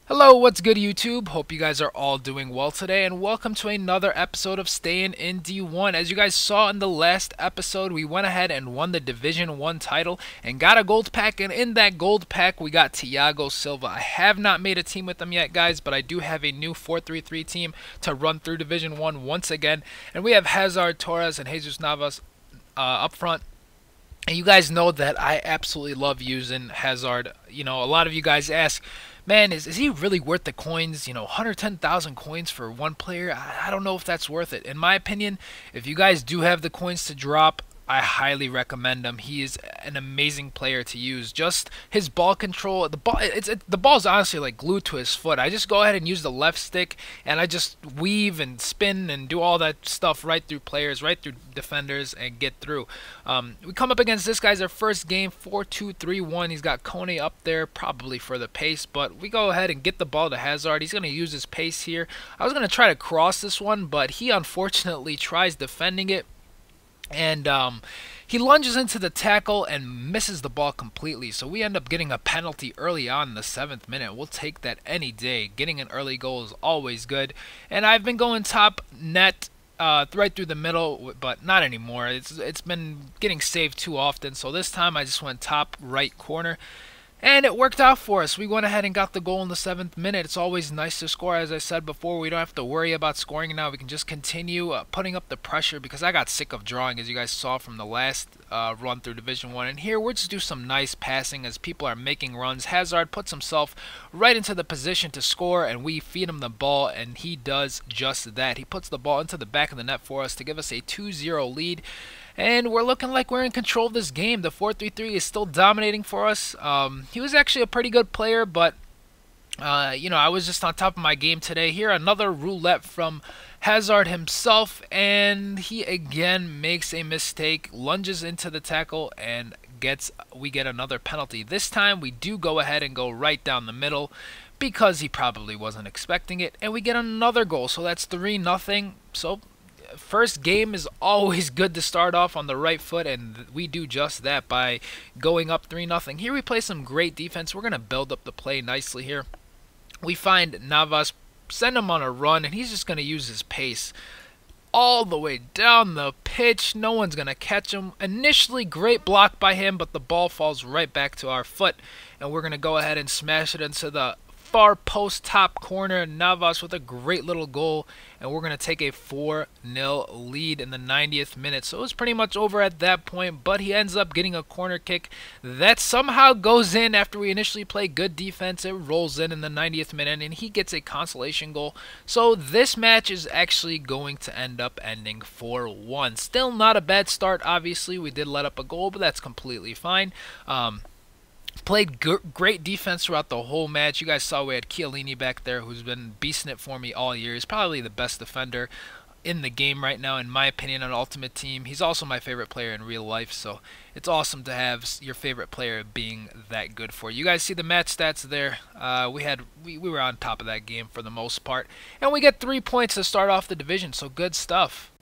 Hello, what's good YouTube? Hope you guys are all doing well today, and welcome to another episode of Stayin in D1. As you guys saw in the last episode, we went ahead and won the Division 1 title and got a gold pack, and in that gold pack we got Thiago Silva. I have not made a team with him yet, guys, but I do have a new 4-3-3 team to run through Division 1 once again, and we have Hazard, Torres, and Jesus Navas up front. And you guys know that I absolutely love using Hazard. You know, a lot of you guys ask, man, is he really worth the coins? You know, 110,000 coins for one player? I don't know if that's worth it. In my opinion, if you guys do have the coins to drop, I highly recommend him. He is an amazing player to use. Just his ball control, the ball is honestly like glued to his foot. I just go ahead and use the left stick, and I just weave and spin and do all that stuff right through players, right through defenders, and get through. We come up against this guy's our first game, 4-2-3-1. He's got Kone up there, probably for the pace, but we go ahead and get the ball to Hazard. He's going to use his pace here. I was going to try to cross this one, but he unfortunately tries defending it. And he lunges into the tackle and misses the ball completely. So we end up getting a penalty early on in the 7th minute. We'll take that any day. Getting an early goal is always good. And I've been going top net right through the middle, but not anymore. It's been getting saved too often. So this time I just went top right corner. And it worked out for us. We went ahead and got the goal in the 7th minute. It's always nice to score. As I said before, we don't have to worry about scoring now. We can just continue putting up the pressure because I got sick of drawing, as you guys saw from the last run through Division 1. And here, we'll just do some nice passing as people are making runs. Hazard puts himself right into the position to score, and we feed him the ball, and he does just that. He puts the ball into the back of the net for us to give us a 2-0 lead. And we're looking like we're in control of this game. The 4-3-3 is still dominating for us. He was actually a pretty good player, but you know, I was just on top of my game today. Here, another roulette from Hazard himself, and he again makes a mistake, lunges into the tackle, and we get another penalty. This time, we do go ahead and go right down the middle because he probably wasn't expecting it, and we get another goal. So that's 3-0. So first game is always good to start off on the right foot, and we do just that by going up 3-0. Here we play some great defense. We're going to build up the play nicely here. We find Navas, send him on a run, and he's just going to use his pace all the way down the pitch. No one's going to catch him. Initially, great block by him, but the ball falls right back to our foot, and we're going to go ahead and smash it into the far post top corner. Navas with a great little goal, and we're going to take a 4-0 lead in the 90th minute. So it was pretty much over at that point, but he ends up getting a corner kick that somehow goes in after we initially play good defense. It rolls in the 90th minute, and he gets a consolation goal. So this match is actually going to end up ending 4-1. Still not a bad start, obviously. We did let up a goal, but that's completely fine. Played great defense throughout the whole match. You guys saw we had Chiellini back there, who's been beasting it for me all year. He's probably the best defender in the game right now, in my opinion, on Ultimate Team. He's also my favorite player in real life, so it's awesome to have your favorite player being that good for you. You guys see the match stats there. We were on top of that game for the most part, and we get 3 points to start off the division, so good stuff.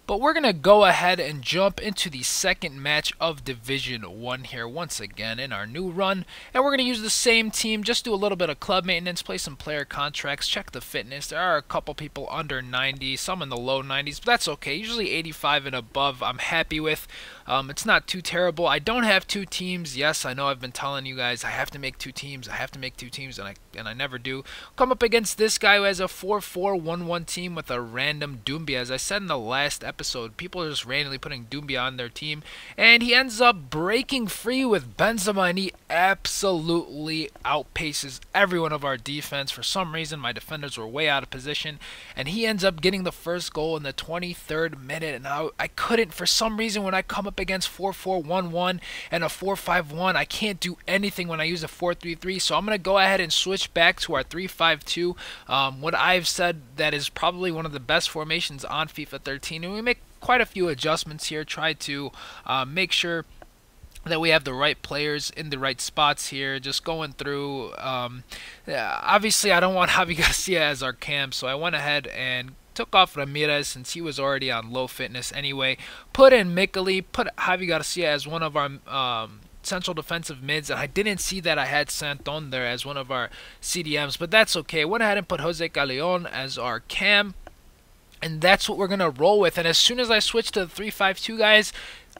But we're going to go ahead and jump into the second match of Division 1 here once again in our new run. And we're going to use the same team, just do a little bit of club maintenance, play some player contracts, check the fitness. There are a couple people under 90, some in the low 90s, but that's okay. Usually 85 and above I'm happy with. It's not too terrible. I don't have 2 teams. Yes, I know I've been telling you guys I have to make 2 teams. I have to make 2 teams, and I never do. Come up against this guy who has a 4-4-1-1 team with a random Doumbia. As I said in the last episode, people are just randomly putting Doumbia on their team, and he ends up breaking free with Benzema, and he absolutely outpaces everyone of our defense. For some reason, my defenders were way out of position, and he ends up getting the first goal in the 23rd minute, and I couldn't, for some reason, when I come up against 4-4-1-1 and a 4-5-1, I can't do anything when I use a 4-3-3, so I'm going to go ahead and switch back to our 3-5-2, what I've said that is probably one of the best formations on FIFA 13, and we make quite a few adjustments here, try to make sure that we have the right players in the right spots here, just going through. Obviously, I don't want Javi Garcia as our cam, so I went ahead and took off Ramirez since he was already on low fitness anyway, put in Mikali, put Javi Garcia as one of our central defensive mids, and I didn't see that I had Santon there as one of our CDMs, but that's okay. Went ahead and put Jose Callejon as our cam, and that's what we're going to roll with. And as soon as I switched to the 3-5-2, guys,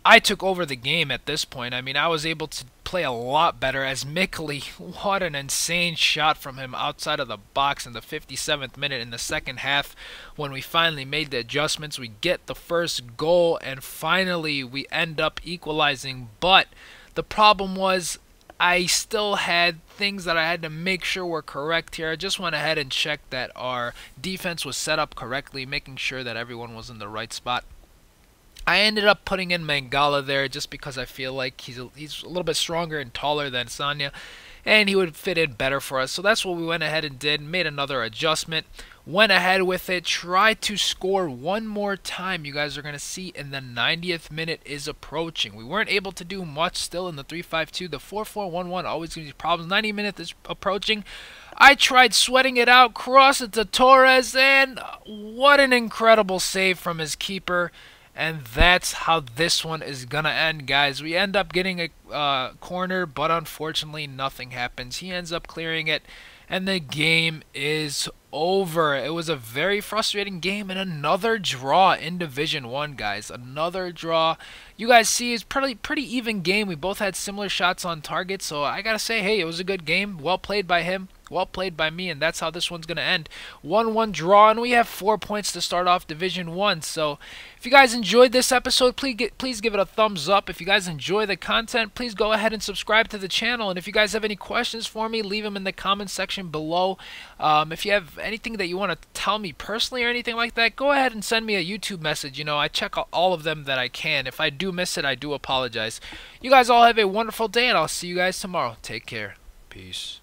I took over the game at this point. I mean, I was able to play a lot better as Mikli, what an insane shot from him outside of the box in the 57th minute in the second half. When we finally made the adjustments, we get the first goal, and finally we end up equalizing. But the problem was I still had things that I had to make sure were correct here. I just went ahead and checked that our defense was set up correctly, making sure that everyone was in the right spot. I ended up putting in Mangala there just because I feel like he's a little bit stronger and taller than Sanya, and he would fit in better for us. So that's what we went ahead and did, made another adjustment, went ahead with it, tried to score one more time. You guys are going to see in the 90th minute is approaching. We weren't able to do much still in the 3-5-2. The 4-4-1-1 always gives you problems. 90 minutes is approaching. I tried sweating it out, cross it to Torres, and what an incredible save from his keeper. And that's how this one is going to end, guys. We end up getting a corner, but unfortunately nothing happens. He ends up clearing it, and the game is over. It was a very frustrating game and another draw in Division 1, guys. Another draw. You guys see it's pretty even game. We both had similar shots on target, so I got to say, hey, it was a good game. Well played by him. Well played by me, and that's how this one's going to end. 1-1 draw, and we have 4 points to start off Division 1. So if you guys enjoyed this episode, please give it a thumbs up. If you guys enjoy the content, please go ahead and subscribe to the channel. And if you guys have any questions for me, leave them in the comment section below. If you have anything that you want to tell me personally or anything like that, go ahead and send me a YouTube message. You know, I check all of them that I can. If I do miss it, I do apologize. You guys all have a wonderful day, and I'll see you guys tomorrow. Take care. Peace.